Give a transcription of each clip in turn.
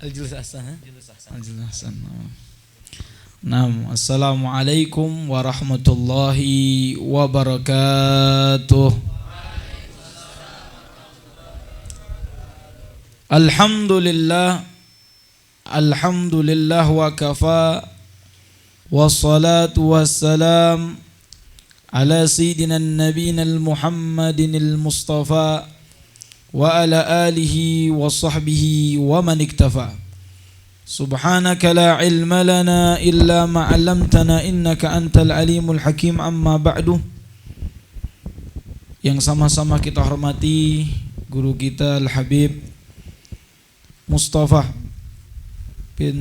Al-Julus Ahsan. Al-Julus Ahsan. Naam, assalamualaikum warahmatullahi wabarakatuh. Alhamdulillah wa kafa, wassalatu wassalam ala sayyidina nabiyina al-Muhammadin al-Mustafa wa ala alihi wa sahbihi wa man iktafa. Subhanaka la ilma lana illa ma 'allamtana innaka antal alimul hakim. Amma ba'du. Yang sama-sama kita hormati guru kita Al-Habib Mustafa bin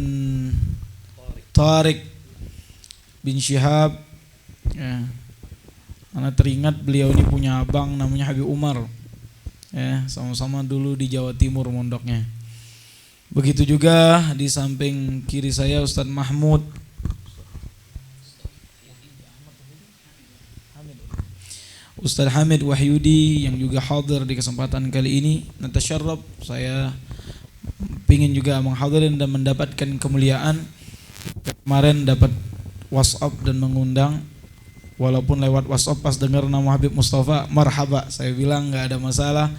Tariq bin Syihab ya. Karena teringat beliau ini punya abang namanya Habib Umar ya, sama-sama dulu di Jawa Timur mondoknya. Begitu juga di samping kiri saya Ustadz Mahmud Ustadz Hamid Wahyudi yang juga hadir di kesempatan kali ini. Natasyarraf, saya ingin juga menghadirin dan mendapatkan kemuliaan. Kemarin dapat WhatsApp dan mengundang, walaupun lewat WhatsApp pas dengar nama Habib Mustafa, marhaba, saya bilang enggak ada masalah.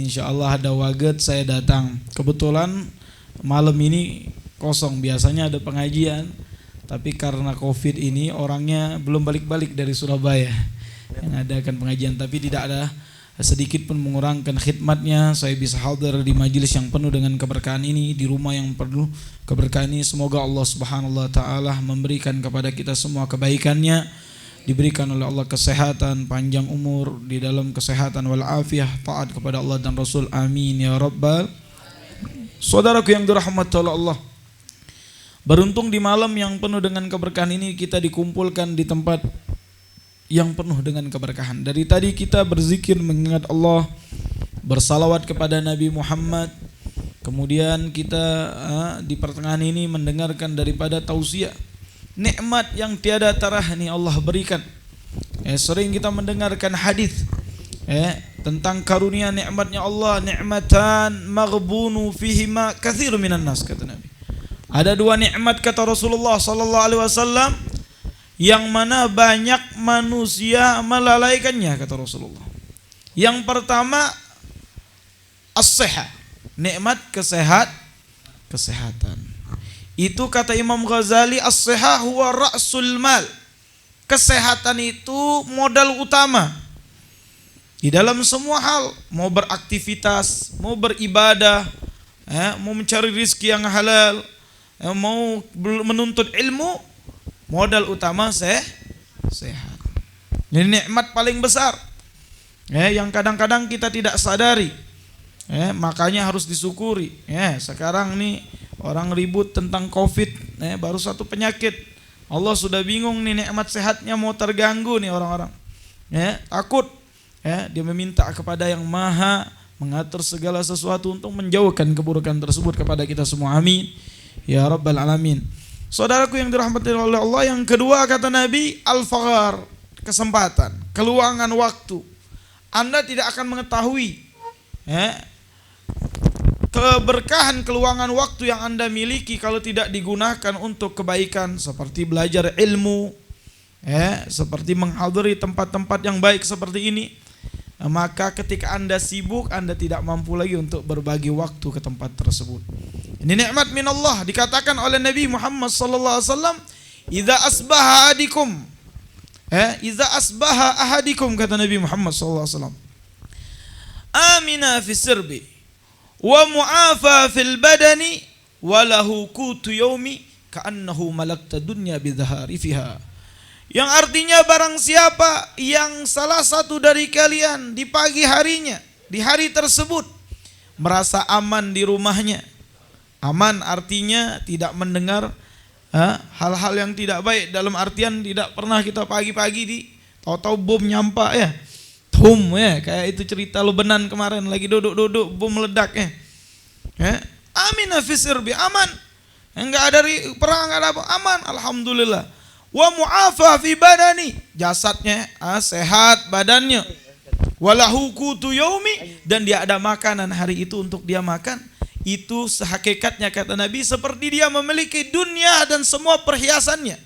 Insyaallah ada waget saya datang. Kebetulan malam ini kosong, biasanya ada pengajian, tapi karena Covid ini orangnya belum balik-balik dari Surabaya yang adakan pengajian, tapi tidak ada sedikit pun mengurangkan khidmatnya. Saya bisa hadir di majelis yang penuh dengan keberkahan ini, di rumah yang penuh keberkahan ini. Semoga Allah Subhanahu wa taala memberikan kepada kita semua kebaikannya, diberikan oleh Allah kesehatan, panjang umur di dalam kesehatan wal afiyah, taat kepada Allah dan Rasul. Amin ya rabbal. Saudaraku yang dirahmati oleh Allah, beruntung di malam yang penuh dengan keberkahan ini kita dikumpulkan di tempat yang penuh dengan keberkahan. Dari tadi kita berzikir mengingat Allah, bersalawat kepada Nabi Muhammad. Kemudian kita di pertengahan ini mendengarkan daripada tausiah, nikmat yang tiada tarah ini Allah berikan. Sering kita mendengarkan hadis tentang karunia nikmatnya Allah, nikmatan maghbunu fihima katsirun minan nas, kata Nabi. Ada dua nikmat kata Rasulullah sallallahu alaihi wasallam yang mana banyak manusia melalaikannya, kata Rasulullah. Yang pertama as-sihah, nikmat kesehatan. Itu kata Imam Ghazali, as-sihah huwa ra'sul mal. Kesehatan itu modal utama di dalam semua hal, mau beraktivitas, mau beribadah, mau mencari rezeki yang halal, mau menuntut ilmu, modal utama sehat. Ini nikmat paling besar yang kadang-kadang kita tidak sadari, makanya harus disyukuri. Sekarang nih orang ribut tentang Covid, baru satu penyakit, Allah sudah bingung nih, nikmat sehatnya mau terganggu nih orang-orang, takut. Dia meminta kepada yang maha mengatur segala sesuatu untuk menjauhkan keburukan tersebut kepada kita semua. Amin ya rabbal alamin. Saudaraku yang dirahmati oleh Allah, yang kedua kata Nabi, al-faghar, kesempatan, keluangan waktu. Anda tidak akan mengetahui keberkahan keluangan waktu yang Anda miliki kalau tidak digunakan untuk kebaikan, seperti belajar ilmu, seperti menghadiri tempat-tempat yang baik seperti ini. Maka ketika Anda sibuk, Anda tidak mampu lagi untuk berbagi waktu ke tempat tersebut. Ini nikmat minallah. Dikatakan oleh Nabi Muhammad sallallahu alaihi wasallam, "Idza asbaha ahadikum," kata Nabi Muhammad sallallahu alaihi wasallam, "amina fi sirbi wa mu'afa fil badani wa lahu qutu yaumi ka'annahu malakta dunya bi dhahari fiha." Yang artinya barang siapa yang salah satu dari kalian di pagi harinya, di hari tersebut, merasa aman di rumahnya. Aman artinya tidak mendengar hal-hal yang tidak baik, dalam artian tidak pernah kita pagi-pagi di tahu-tahu bom nyampak kayak itu cerita Lebanon kemarin, lagi duduk-duduk bom meledak Amin fi sirbi, aman. Enggak ada perang, enggak ada apa, aman, alhamdulillah. Wa mu'afa fi badani, jasadnya sehat badannya. walahu qutu yaumi, dan dia ada makanan hari itu untuk dia makan. Itu sehakikatnya kata Nabi seperti dia memiliki dunia dan semua perhiasannya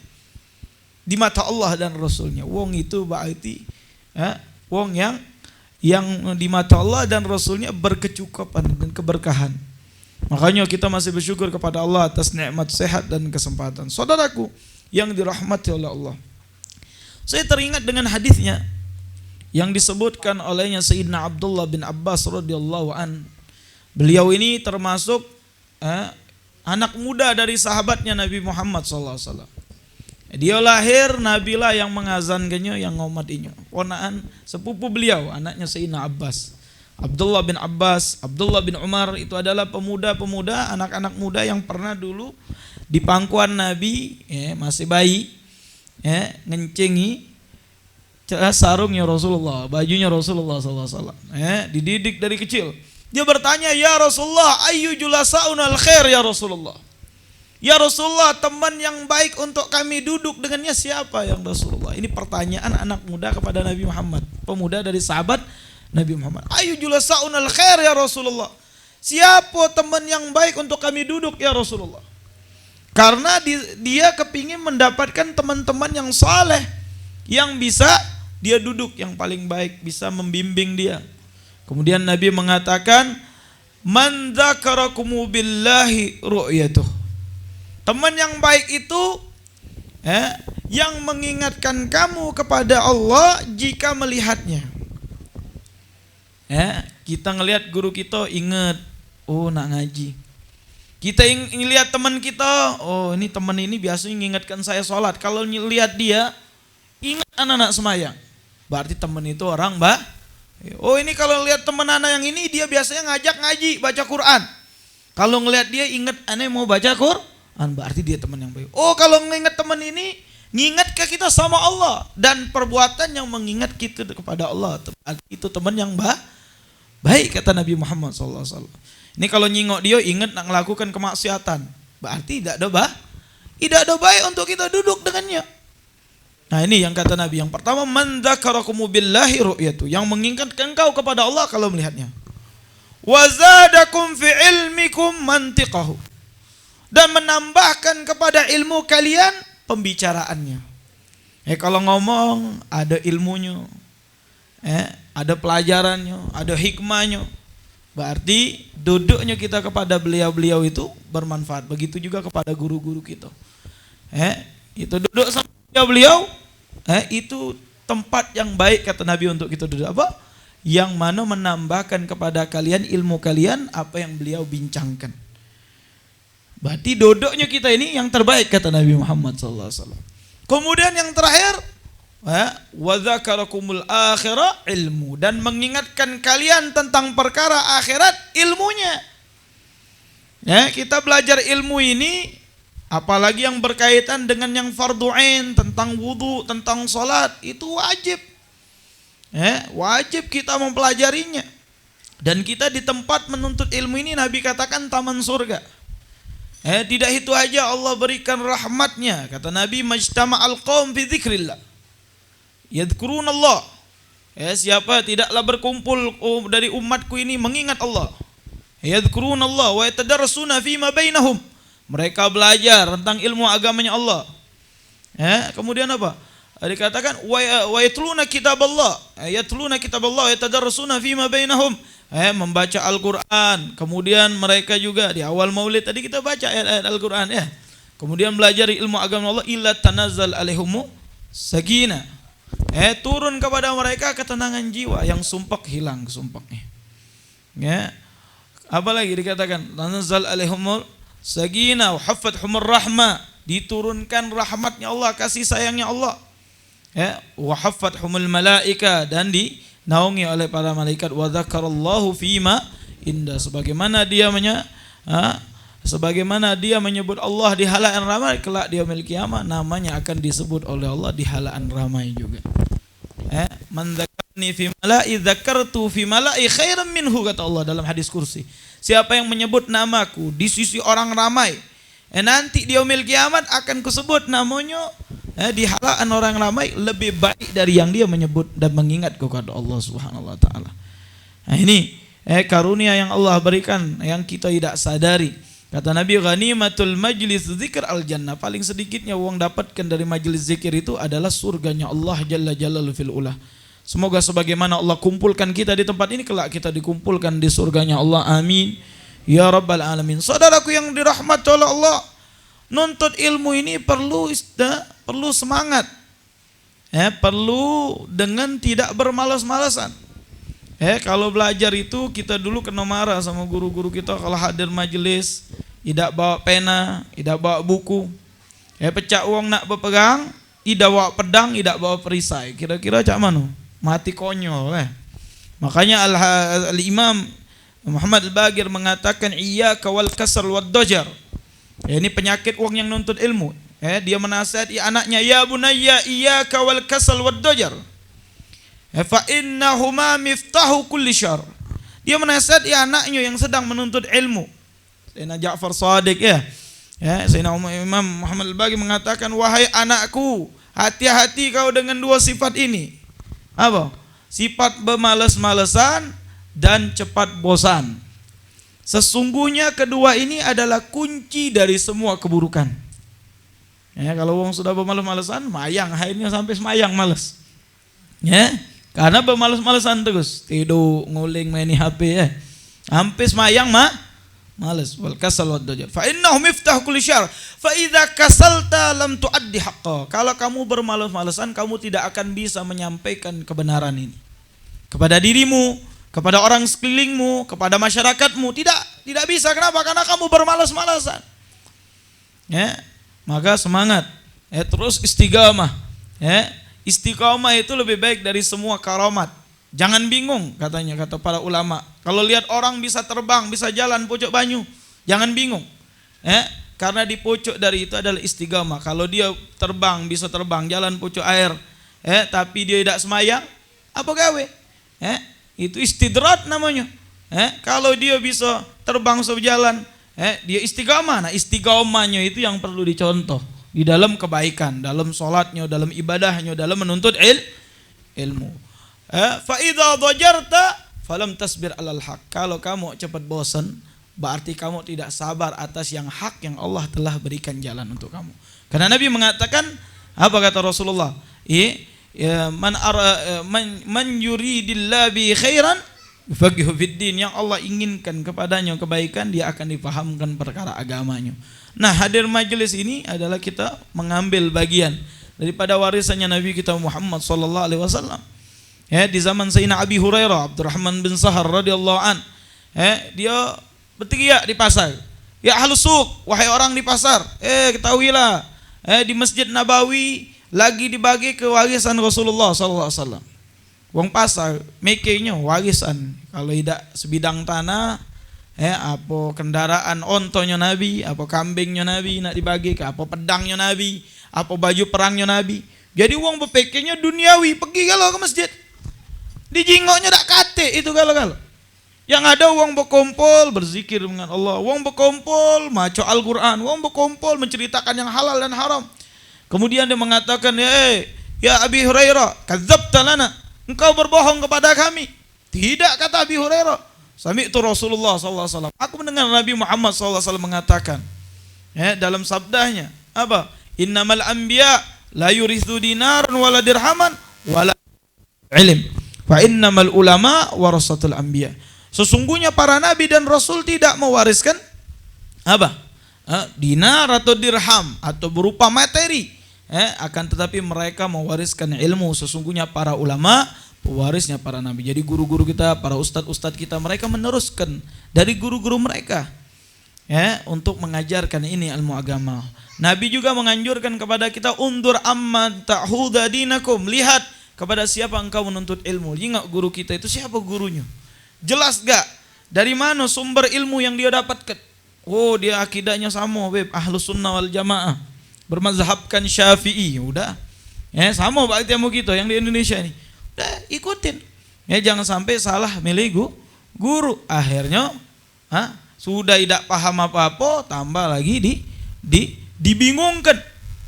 di mata Allah dan Rasulnya. Wong itu berarti wong yang di mata Allah dan Rasulnya berkecukupan dan keberkahan. Makanya kita masih bersyukur kepada Allah atas nikmat sehat dan kesempatan. Saudaraku yang dirahmati oleh Allah, saya teringat dengan hadisnya yang disebutkan olehnya Sayyidina Abdullah bin Abbas radhiyallahu an. Beliau ini termasuk anak muda dari sahabatnya Nabi Muhammad SAW. Dia lahir, Nabilah yang mengazankannya, yang ngomatinya. Ponaan sepupu beliau, anaknya Sayyidina Abbas. Abdullah bin Abbas, Abdullah bin Umar itu adalah pemuda-pemuda, anak-anak muda yang pernah dulu di pangkuan Nabi, masih bayi, ngencengi sarungnya Rasulullah, bajunya Rasulullah SAW. Dididik dari kecil. Dia bertanya, ya Rasulullah, ayyu julasa'unal khair ya Rasulullah. Ya Rasulullah, teman yang baik untuk kami duduk dengannya siapa yang Rasulullah? Ini pertanyaan anak muda kepada Nabi Muhammad, pemuda dari sahabat Nabi Muhammad. Ayyu julasa'unal khair ya Rasulullah. Siapa teman yang baik untuk kami duduk ya Rasulullah? Karena dia kepingin mendapatkan teman-teman yang saleh, yang bisa dia duduk yang paling baik, bisa membimbing dia. Kemudian Nabi mengatakan, man dzakarakumu billahi ru'yatuh. Teman yang baik itu yang mengingatkan kamu kepada Allah jika melihatnya. Kita ngelihat guru kita ingat, oh nak ngaji. Kita lihat teman kita, oh ini teman ini biasanya mengingatkan saya sholat. Kalau lihat dia, ingat anak-anak semayang. Berarti teman itu orang oh ini kalau lihat teman anak yang ini, dia biasanya ngajak ngaji, baca Quran. Kalau ngelihat dia ingat aneh mau baca Quran, berarti dia teman yang baik. Oh kalau ngingat teman ini, ngingat ke kita sama Allah. Dan perbuatan yang mengingat kita kepada Allah, itu teman yang baik kata Nabi Muhammad SAW. Ini kalau nyingok dia ingat nak melakukan kemaksiatan, berarti tidak ada baik untuk kita duduk dengannya. Nah ini yang kata Nabi, yang pertama, man dzakarakumu billahi ru'yatu, yang mengingatkan engkau kepada Allah kalau melihatnya. Wa zadakum fi ilmikum mantiqahu, dan menambahkan kepada ilmu kalian pembicaraannya. Kalau ngomong ada ilmunya, ada pelajarannya, ada hikmahnya, berarti duduknya kita kepada beliau-beliau itu bermanfaat. Begitu juga kepada guru-guru kita. Itu duduk sama beliau, itu tempat yang baik kata Nabi untuk kita duduk. Apa? Yang mana menambahkan kepada kalian ilmu kalian apa yang beliau bincangkan. Berarti duduknya kita ini yang terbaik kata Nabi Muhammad SAW. Kemudian yang terakhir, wa dzakarakumul akhirah ilmu, dan mengingatkan kalian tentang perkara akhirat ilmunya. Kita belajar ilmu ini, apalagi yang berkaitan dengan yang fardu ain, tentang wudu, tentang salat, itu wajib. Wajib kita mempelajarinya. Dan kita di tempat menuntut ilmu ini Nabi katakan taman surga. Tidak itu aja Allah berikan rahmatnya. Kata Nabi, majtama'al qaum fi dzikrillah yadhkurunallah. Siapa tidaklah berkumpul dari umatku ini mengingat Allah. Yadhkurunallah wa yatadarasuna fima bainahum. Mereka belajar tentang ilmu agamanya Allah. Kemudian apa? Dikatakan wa yatluna kitaballah. Yatluna kitaballah wa yatadarasuna fima bainahum. Membaca Al-Quran. Kemudian mereka juga di awal maulid tadi kita baca ayat-ayat Al-Quran ya. Kemudian belajar ilmu agama Allah, illa tanazzal alaihumu sakinah. Turun kepada mereka ketenangan jiwa, yang sumpek hilang sumpeknya. Apalagi dikatakan tanazzal alaihumul sakinah wa haffathumur rahmah, diturunkan rahmatnya Allah, kasih sayangnya Allah. Wa haffathumul malaika, dan dinaungi oleh para malaikat. Wa dzakarallahu fima inda, sebagaimana dia menyebut Allah di halaan ramai, kelak di yaumil qiyamah namanya akan disebut oleh Allah di halaan ramai juga. Man dzakarni fi mala'i dzakartu fi mala'i khairan minhu, kata Allah dalam hadis kursi. Siapa yang menyebut namaku di sisi orang ramai, nanti di yaumil kiamat akan kusebut namanya di halaman orang ramai lebih baik dari yang dia menyebut dan mengingat kepada Allah Subhanahu wa taala. Nah, ini karunia yang Allah berikan yang kita tidak sadari. Kata Nabi, ghanimatul majlis zikr al jannah. Paling sedikitnya uang dapatkan dari majelis zikir itu adalah surganya Allah Jalla Jalaluhu fil ula. Semoga sebagaimana Allah kumpulkan kita di tempat ini, kelak kita dikumpulkan di surganya Allah. Amin ya rabbal alamin. Saudaraku yang dirahmati oleh Allah, nuntut ilmu ini perlu semangat, perlu dengan tidak bermalas-malasan. Kalau belajar itu kita dulu kena marah sama guru-guru kita kalau hadir majelis tidak bawa pena, tidak bawa buku, pecah uang nak berpegang, tidak bawa pedang, tidak bawa perisai. Kira-kira cak mana? Mati konyol. Makanya Al-Imam Muhammad Al-Bagir mengatakan iyyaka wal kasal wad dajar. Ini penyakit uang yang nuntut ilmu. Dia menasihati anaknya, ya bunayya iyyaka wal kasal wad dajar. Fa innahuma miftahu kulli syarr. Dia menasihati anaknya yang sedang menuntut ilmu. Sayyidina Ja'far Shadiq Sayyidina Imam Muhammad Al-Bagir mengatakan, wahai anakku, hati-hati kau dengan dua sifat ini. Apa? Sifat bermalas-malasan dan cepat bosan. Sesungguhnya kedua ini adalah kunci dari semua keburukan. Kalau orang sudah bermalas-malasan, mayang akhirnya sampai semayang malas. Karena bermalas-malasan terus, tidur, nguling, main HP sampai semayang malas. Wal kasal wad dajar. Fa innahu miftah kulli syarr. Fa idza kasalta lam tuaddi haqqah. Kalau kamu bermalas-malasan, kamu tidak akan bisa menyampaikan kebenaran ini kepada dirimu, kepada orang sekelilingmu, kepada masyarakatmu. Tidak bisa. Kenapa? Karena kamu bermalas-malasan. Maka semangat. Terus istiqamah. Istiqamah itu lebih baik dari semua karamat. Jangan bingung, kata para ulama. Kalau lihat orang bisa terbang, bisa jalan pucuk banyu, jangan bingung. Karena di pucuk dari itu adalah istiqamah. Kalau dia terbang, bisa terbang, jalan pucuk air, tapi dia tidak semayang, apa gawe? Itu istidrat namanya. Kalau dia bisa terbang sejalan, dia istiqamah. Nah, istiqamahnya itu yang perlu dicontoh di dalam kebaikan, dalam sholatnya, dalam ibadahnya, dalam menuntut ilmu. Fa idza dhajarta falam tasbir alal haq. Kalau kamu cepat bosan, berarti kamu tidak sabar atas yang hak yang Allah telah berikan jalan untuk kamu. Karena Nabi mengatakan, apa kata Rasulullah? Man yuridillahu bi khairan yufaqihu fid din. Yang Allah inginkan kepadanya kebaikan, dia akan dipahamkan perkara agamanya. Nah, hadir majelis ini adalah kita mengambil bagian daripada warisannya Nabi kita Muhammad sallallahu alaihi wasallam. Di zaman Sayyidina Abi Hurairah, Abdurrahman bin Sahar radhiyallahu an, dia berteriak di pasar, ya ahlus suq, wahai orang di pasar, ketahuilah, di Masjid Nabawi lagi dibagi ke warisan Rasulullah sallallahu alaihi wasallam. Wong pasar mikirnya warisan, kalau tidak sebidang tanah, apa kendaraan ontonya Nabi, apa kambingnya Nabi nak dibagi ke, apa pedangnya Nabi, apa baju perangnya Nabi. Jadi wong berpikirnya duniawi, pergi kalau ke masjid. Di jingoknya tak kate itu kalau. Yang ada wong berkumpul berzikir dengan Allah, wong berkumpul maca Al-Qur'an, wong berkumpul menceritakan yang halal dan haram. Kemudian dia mengatakan, ya Abi Hurairah, kadzabta lana, engkau berbohong kepada kami. Tidak, kata Abi Hurairah. Sami'tu Rasulullah sallallahu alaihi wasallam. Aku mendengar Nabi Muhammad sallallahu alaihi wasallam mengatakan, dalam sabdanya, apa? Innamal anbiya la yurithu dinaran wala dirhaman wala ilm. Fa innamal ulama warasatul anbiya. Sesungguhnya para nabi dan rasul tidak mewariskan apa? Dinar atau dirham atau berupa materi. Akan tetapi mereka mewariskan ilmu. Sesungguhnya para ulama pewarisnya para nabi. Jadi guru-guru kita, para ustadz-ustadz kita, mereka meneruskan dari guru-guru mereka untuk mengajarkan ini ilmu agama. Nabi juga menganjurkan kepada kita, undur amma ta'huda dinakum, lihat kepada siapa engkau menuntut ilmu. Ingat guru kita itu siapa gurunya? Jelas gak? Dari mana sumber ilmu yang dia dapatkan? Oh, dia akidahnya sama, ahlus sunnah wal jamaah, bermazhabkan syafi'i. Udah, sama berarti ilmu kita yang di Indonesia ini. Udah, ikutin. Jangan sampai salah milih guru. Akhirnya sudah tidak paham apa-apa, tambah lagi dibingungkan.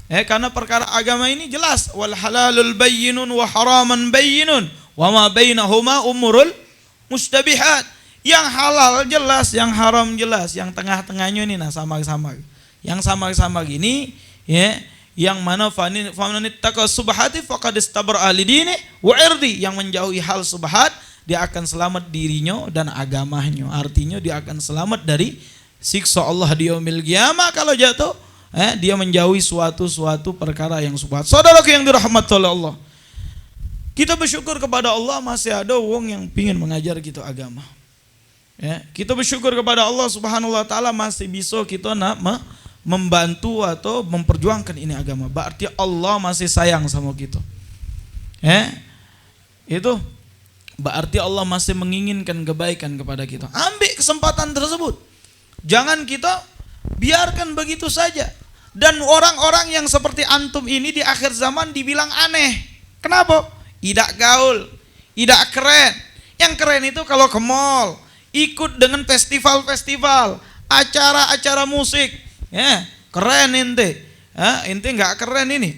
Karena perkara agama ini jelas, wal halalul bayyinun wa haraman bayyinun wa ma bainahuma umurul mustabihat. Yang halal jelas, yang haram jelas, yang tengah-tengahnya ini sama-sama. Yang sama-sama gini yang mana famanit taqa subhati faqad istabra lidini wa irdi, yang menjauhi hal subhat dia akan selamat dirinya dan agamanya. Artinya dia akan selamat dari siksa Allah di yaumil qiyamah kalau jatuh dia menjauhi suatu perkara yang subhat. Saudaraku yang dirahmati oleh Allah, kita bersyukur kepada Allah masih ada wong yang pingin mengajar kita agama. Kita bersyukur kepada Allah Subhanahu wa taala masih bisa kita membantu atau memperjuangkan ini agama. Berarti Allah masih sayang sama kita. Itu berarti Allah masih menginginkan kebaikan kepada kita. Ambil kesempatan tersebut. Jangan kita biarkan begitu saja. Dan orang-orang yang seperti antum ini di akhir zaman dibilang aneh. Kenapa? Tidak gaul, tidak keren. Yang keren itu kalau ke mall, ikut dengan festival-festival, acara-acara musik. Keren ente. Ente enggak keren ini.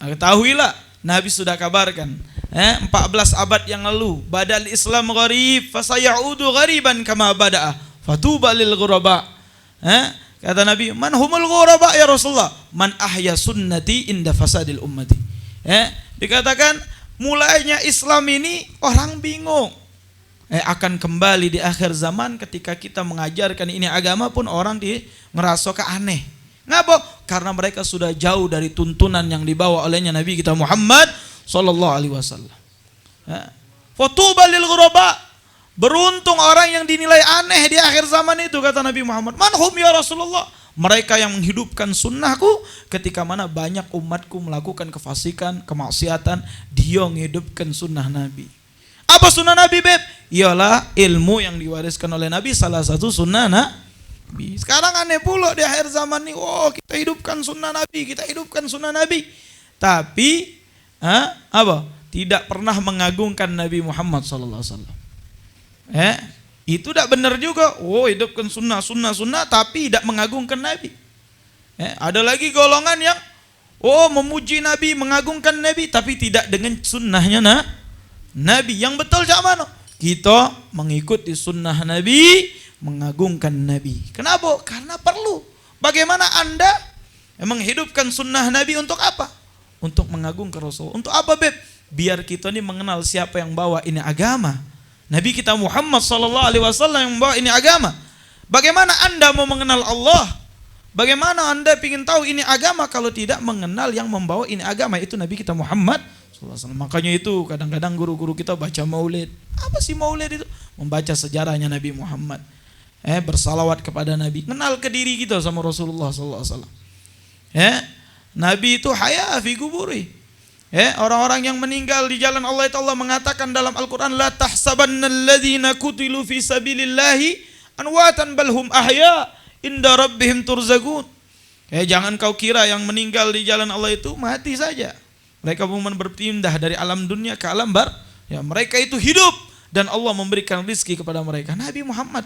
Ketahuilah, Nabi sudah kabarkan. 14 abad yang lalu, badal Islam gharib, fasayaudu ghariban kama bada'a, fatuba lil ghuraba. Kata Nabi, man humul ghuraba ya Rasulullah? Man ahya sunnati inda fasadil ummati. Dikatakan mulainya Islam ini orang bingung. Akan kembali di akhir zaman ketika kita mengajarkan ini agama pun orang ngerasa aneh. Ngapa? Karena mereka sudah jauh dari tuntunan yang dibawa olehnya Nabi kita Muhammad sallallahu alaihi wasallam. Fatuba lil ghuraba. Beruntung orang yang dinilai aneh di akhir zaman itu, kata Nabi Muhammad. Manhum ya Rasulullah? Mereka yang menghidupkan sunnahku ketika mana banyak umatku melakukan kefasikan, kemaksiatan, dia menghidupkan sunnah Nabi. Apa sunnah Nabi, Beb? Ialah ilmu yang diwariskan oleh Nabi, salah satu sunnah Nabi. Sekarang aneh pula di akhir zaman ini, kita hidupkan sunnah Nabi, kita hidupkan sunnah Nabi. Tapi tidak pernah mengagungkan Nabi Muhammad sallallahu alaihi wasallam. Itu tidak benar juga. Hidupkan sunnah, tapi tidak mengagungkan Nabi. Ada lagi golongan yang memuji Nabi, mengagungkan Nabi, tapi tidak dengan sunnahnya Nabi. Yang betul cak mana? Kita mengikuti sunnah Nabi, mengagungkan Nabi. Kenapa? Karena perlu. Bagaimana Anda menghidupkan sunnah Nabi untuk apa? Untuk mengagungkan Rasul. Untuk apa, Beb? Biar kita ini mengenal siapa yang bawa ini agama. Nabi kita Muhammad sallallahu alaihi wasallam yang membawa ini agama. Bagaimana Anda mau mengenal Allah? Bagaimana Anda ingin tahu ini agama kalau tidak mengenal yang membawa ini agama, itu Nabi kita Muhammad sallallahu alaihi wasallam. Makanya itu kadang-kadang guru-guru kita baca maulid. Apa sih maulid itu? Membaca sejarahnya Nabi Muhammad. Bersalawat kepada Nabi, kenal ke diri kita sama Rasulullah sallallahu alaihi wasallam. Nabi itu haya fi kuburi. Orang-orang yang meninggal di jalan Allah itu Allah mengatakan dalam Al-Quran, la tahsabannalladzina kutilu fi sabilillahi anwatan balhum ahya inda rabbihim turzaqun. Jangan kau kira yang meninggal di jalan Allah itu mati saja. Mereka bukan berpindah dari alam dunia ke alam mereka itu hidup dan Allah memberikan rizki kepada mereka. Nabi Muhammad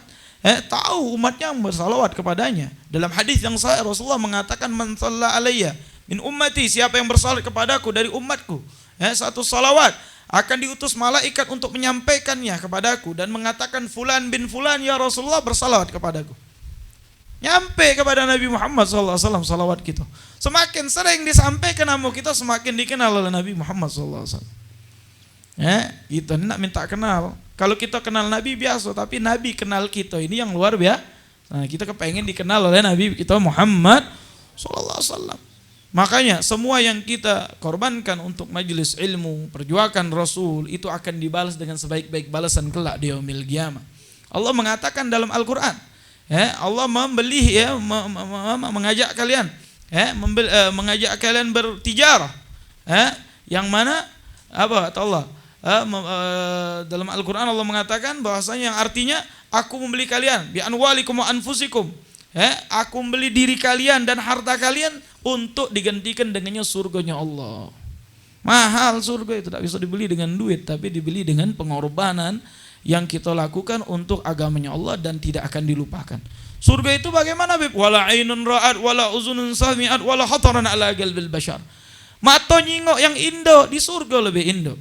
tahu umatnya bersalawat kepadanya. Dalam hadis yang sahih Rasulullah mengatakan, man shalla alayya min ummati, siapa yang bersalat kepadaku dari umatku, satu salawat, akan diutus malaikat untuk menyampaikannya kepadaku dan mengatakan fulan bin fulan ya Rasulullah bersalawat kepadaku. Nyampe kepada Nabi Muhammad SAW salawat kita. Semakin sering disampaikan nama kita, semakin dikenal oleh Nabi Muhammad SAW. Kita nak minta kenal. Kalau kita kenal Nabi biasa, tapi Nabi kenal kita ini yang luar biasa. Kita kepengen dikenal oleh Nabi kita Muhammad SAW. Makanya semua yang kita korbankan untuk majelis ilmu, perjuangan Rasul, itu akan dibalas dengan sebaik-baik balasan kelak di yaumil qiyamah. Allah mengatakan dalam Al-Quran, Allah mengajak kalian, mengajak kalian bertijarah, yang mana apa kata Allah? Dalam Al-Quran Allah mengatakan bahwasanya yang artinya aku membeli kalian bi anwalikum wa anfusikum. Aku membeli diri kalian dan harta kalian untuk digantikan dengannya surganya Allah. Mahal surga itu, tidak bisa dibeli dengan duit, tapi dibeli dengan pengorbanan yang kita lakukan untuk agamanya Allah dan tidak akan dilupakan. Surga itu bagaimana, Beb? Wala ainun ra'at wala uzunun sami'at wala khataran ala qalbil bashar. Mata nyingok yang indah di surga lebih indah.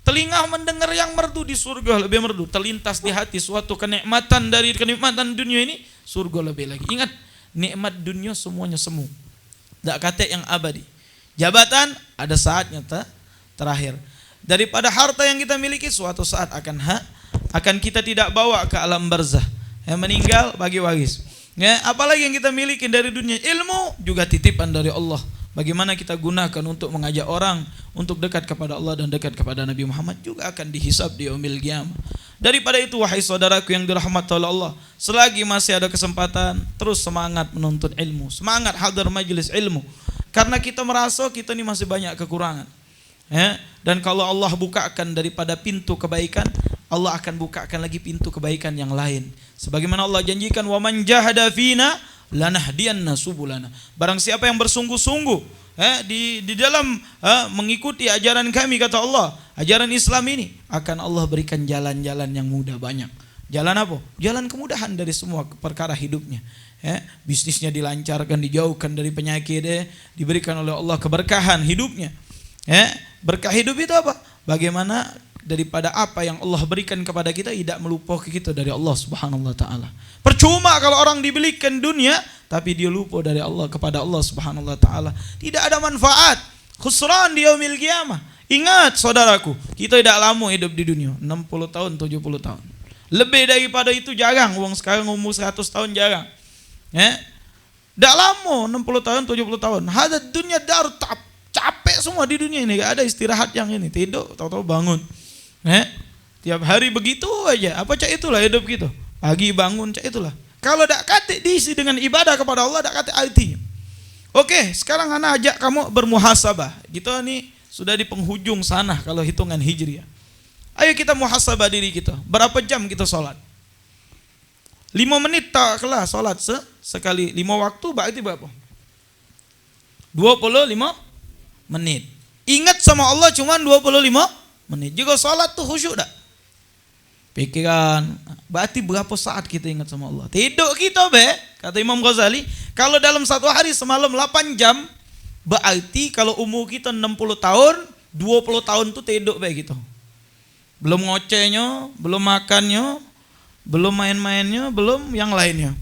Telinga mendengar yang merdu di surga lebih merdu. Terlintas di hati suatu kenikmatan dari kenikmatan dunia ini, surga lebih lagi. Ingat, nikmat dunia semuanya semu. Tak kata yang abadi. Jabatan ada saatnya terakhir. Daripada harta yang kita miliki suatu saat akan kita tidak bawa ke alam barzah. Yang meninggal bagi waris. Ya, apalagi yang kita miliki dari dunia, ilmu juga titipan dari Allah. Bagaimana kita gunakan untuk mengajak orang untuk dekat kepada Allah dan dekat kepada Nabi Muhammad juga akan dihisab di yaumil qiyamah. Daripada itu, wahai saudaraku yang dirahmati oleh Allah, selagi masih ada kesempatan, terus semangat menuntut ilmu, semangat hadir majelis ilmu. Karena kita merasa kita ini masih banyak kekurangan. Ya, dan kalau Allah bukakan daripada pintu kebaikan, Allah akan bukakan lagi pintu kebaikan yang lain. Sebagaimana Allah janjikan, wa man jahada fina lanahdiyanna subulana. Barang siapa yang bersungguh-sungguh di dalam mengikuti ajaran kami, kata Allah, ajaran Islam ini, akan Allah berikan jalan-jalan yang mudah banyak. Jalan apa? Jalan kemudahan dari semua perkara hidupnya. Bisnisnya dilancarkan, dijauhkan dari penyakit, diberikan oleh Allah keberkahan hidupnya. Berkah hidup itu apa? Bagaimana daripada apa yang Allah berikan kepada kita tidak melupakan kita dari Allah Subhanahu wa taala. Percuma kalau orang dibelikan dunia tapi dia lupa dari Allah kepada Allah Subhanahu wa taala. Tidak ada manfaat. Khusran di yaumil qiyamah. Ingat saudaraku, kita tidak lama hidup di dunia, 60 tahun, 70 tahun. Lebih daripada itu jarang. Uang sekarang umur 100 tahun jarang. Tidak lama 60 tahun, 70 tahun. Hadad dunia dar capek semua di dunia ini, gak ada istirahat yang ini. Tidur, tahu-tahu bangun. Tiap hari begitu aja. Apa cak itulah hidup kita. Pagi bangun cak itulah. Kalau tak kate diisi dengan ibadah kepada Allah, tak kate artinya. Oke, sekarang ana ajak kamu bermuhasabah. Kita nih sudah di penghujung sana kalau hitungan hijriah. Ayo kita muhasabah diri kita. Berapa jam kita sholat? 5 menit tak kelas sholat sekali. 5 waktu berarti berapa? 25 menit. Ingat sama Allah cuma 25 menit. Juga sholat tuh khusyuk tak? Pikiran, berarti berapa saat kita ingat sama Allah? Tidur kita kata Imam Ghazali, kalau dalam satu hari semalam 8 jam, berarti kalau umur kita 60 tahun, 20 tahun tuh tidur gitu. Belum ngocehnya, belum makannya, belum main-mainnya, belum yang lainnya.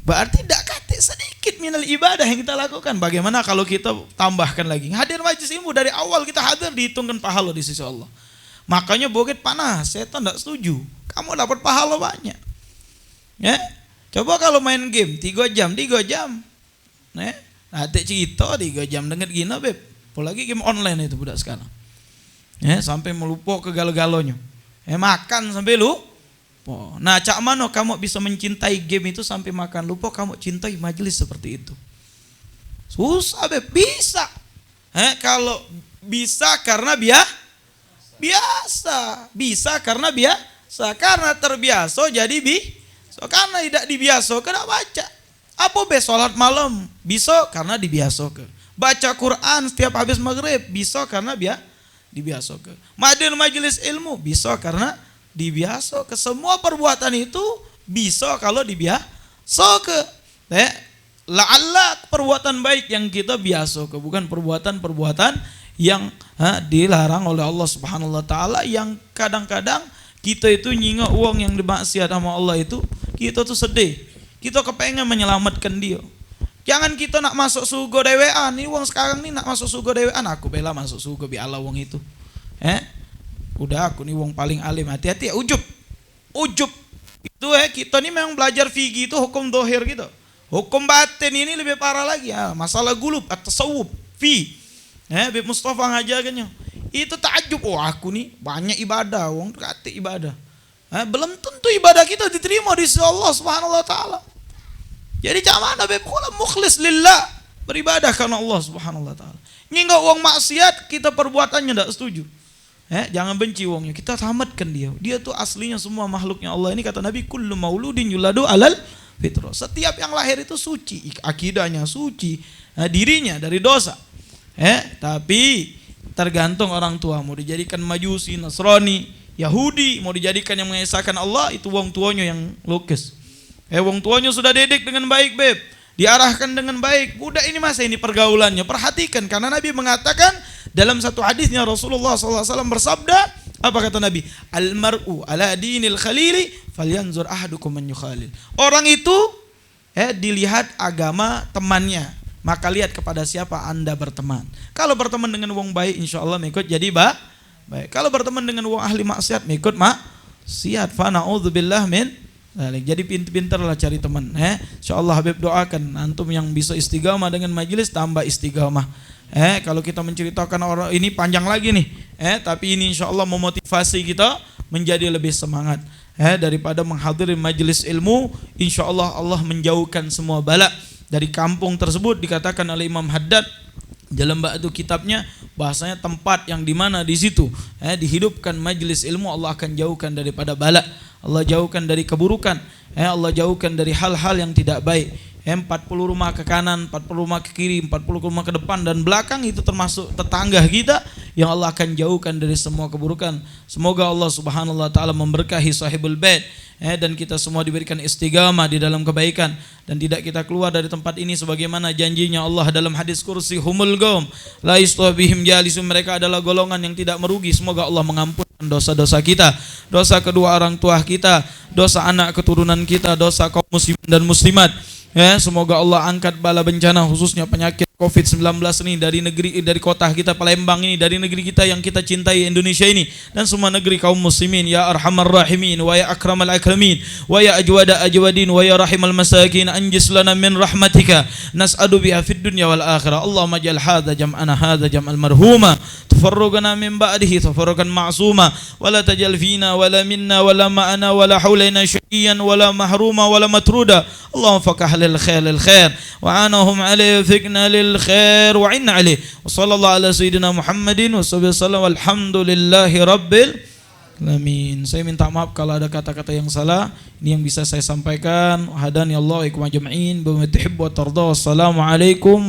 Berarti tidak kate sedikit minal ibadah yang kita lakukan. Bagaimana kalau kita tambahkan lagi? Hadir majlis ilmu dari awal kita hadir dihitungkan pahala di sisi Allah. Makanya bukit panas, setan tidak setuju. Kamu dapat pahala banyak. Coba kalau main game 3 jam. Nanti cerita 3 jam dengar gini, Beb. Apalagi game online itu budak sekarang. Sampai melupa ke galo-galonya. Makan sampai lupa. Nah, cak mana kamu bisa mencintai game itu sampai makan lupa, kamu cintai majelis seperti itu? Susah, Beb. Bisa. Kalau bisa karena biasa. Bisa karena biasa. Karena terbiasa jadi karena tidak dibiasa kena baca. Apa sholat malam? Bisa karena dibiasa ke. Baca Quran setiap habis maghrib bisa karena dibiasa ke. Hadir majelis ilmu bisa karena dibiasa ke. Semua perbuatan itu bisa kalau dibiasa ke. La'alla perbuatan baik yang kita biasa ke, bukan perbuatan-perbuatan yang dilarang oleh Allah Subhanahu wa taala, yang kadang-kadang kita itu nyinga uang yang dimaksiat sama Allah itu, kita tuh sedih. Kita kepengen menyelamatkan dia. Jangan kita nak masuk surga dewean. Ini uang sekarang nih nak masuk surga dewean, aku bela masuk surga bi Allah uang itu. Udah aku nih uang paling alim, hati-hati ya, ujub. Itu kita nih memang belajar fikih itu hukum dohir gitu. Hukum batin ini lebih parah lagi masalah gulub atau tasawuf fi. Bib Mustafa ngajarkannya. Itu takjub, aku nih banyak ibadah, wong kate ibadah. Belum tentu ibadah kita diterima di sisi Allah Subhanahu wa taala. Jadi cak mana beb kula mukhlis lillah, beribadah karena Allah Subhanahu wa taala. Nyingga uang maksiat kita perbuatannya tidak setuju. Jangan benci uangnya, kita tamatkan dia. Dia tuh aslinya semua makhluknya Allah. Ini kata Nabi, kullu mauludin yuladu alal fitrah. Setiap yang lahir itu suci, akidahnya suci, dirinya dari dosa. Tapi tergantung orang tua, mau dijadikan majusi, Nasrani, Yahudi mau dijadikan yang mengesahkan Allah, itu wong tuanya yang lukis. Wong tuanya sudah didik dengan baik, beb, diarahkan dengan baik. Budak ini masa ini pergaulannya, perhatikan, karena Nabi mengatakan dalam satu hadisnya, Rasulullah SAW bersabda, apa kata Nabi? Al-mar'u ala dinil khalili falyanzur ahadukum man yukhalil. Orang itu dilihat agama temannya, maka lihat kepada siapa Anda berteman. Kalau berteman dengan wong baik, insya Allah mengikut jadi baik. Kalau berteman dengan wong ahli maksiat, mengikut maksiat. Fa na'udzubillah min dzalik. Jadi pintar-pintarlah cari teman. Insya Allah Habib doakan antum yang bisa istiqamah dengan majelis, tambah istiqamah. Kalau kita menceritakan orang ini panjang lagi nih, tapi ini insya Allah memotivasi kita menjadi lebih semangat. Daripada menghadiri majelis ilmu, insya Allah Allah menjauhkan semua bala dari kampung tersebut. Dikatakan oleh Imam Haddad dalam ba'du kitabnya, bahasanya tempat yang dimana di situ dihidupkan majelis ilmu, Allah akan jauhkan daripada bala, Allah jauhkan dari keburukan, Allah jauhkan dari hal-hal yang tidak baik. 40 rumah ke kanan, 40 rumah ke kiri, 40 rumah ke depan dan belakang, itu termasuk tetangga kita yang Allah akan jauhkan dari semua keburukan. Semoga Allah Subhanahu wa taala memberkahi sahibul bait, dan kita semua diberikan istiqamah di dalam kebaikan dan tidak kita keluar dari tempat ini sebagaimana janjinya Allah dalam hadis kursi, humul qaum la yastawbihim jalisun, mereka adalah golongan yang tidak merugi. Semoga Allah mengampunkan dosa-dosa kita, dosa kedua orang tua kita, dosa anak keturunan kita, dosa kaum muslimin dan muslimat. Semoga Allah angkat bala bencana khususnya penyakit COVID-19 ini dari kota kita Palembang ini, dari negeri kita yang kita cintai Indonesia ini, dan semua negeri kaum muslimin. Ya arhamar rahimin wa ya akramal akramin wa ya ajwada ajwadin wa ya rahimal masakin, anjis lana min rahmatika nas'adu biha fid dunya wal akhirah. Allahumma ja'al hadha jam'ana hadha jam'al marhuma, tafarrugana min ba'dihi tafarrugan ma'suma, wa la tajal fina wa la minna wa la ma'ana wa la hawlaina syai'an wa la mahruma wa la matruda. Allahumma fakah lil khair wa anahum alayhi fikna lil khair wa inna alayhi. Wa sallallahu ala sayyidina Muhammadin wa sallallahu alhamdulillahi rabbil alamin. Saya minta maaf kalau ada kata-kata yang salah. Ini yang bisa saya sampaikan. Hadani Allah wa ikum ajma'in bima tuhibbu wa tarda. Wassalamualaikum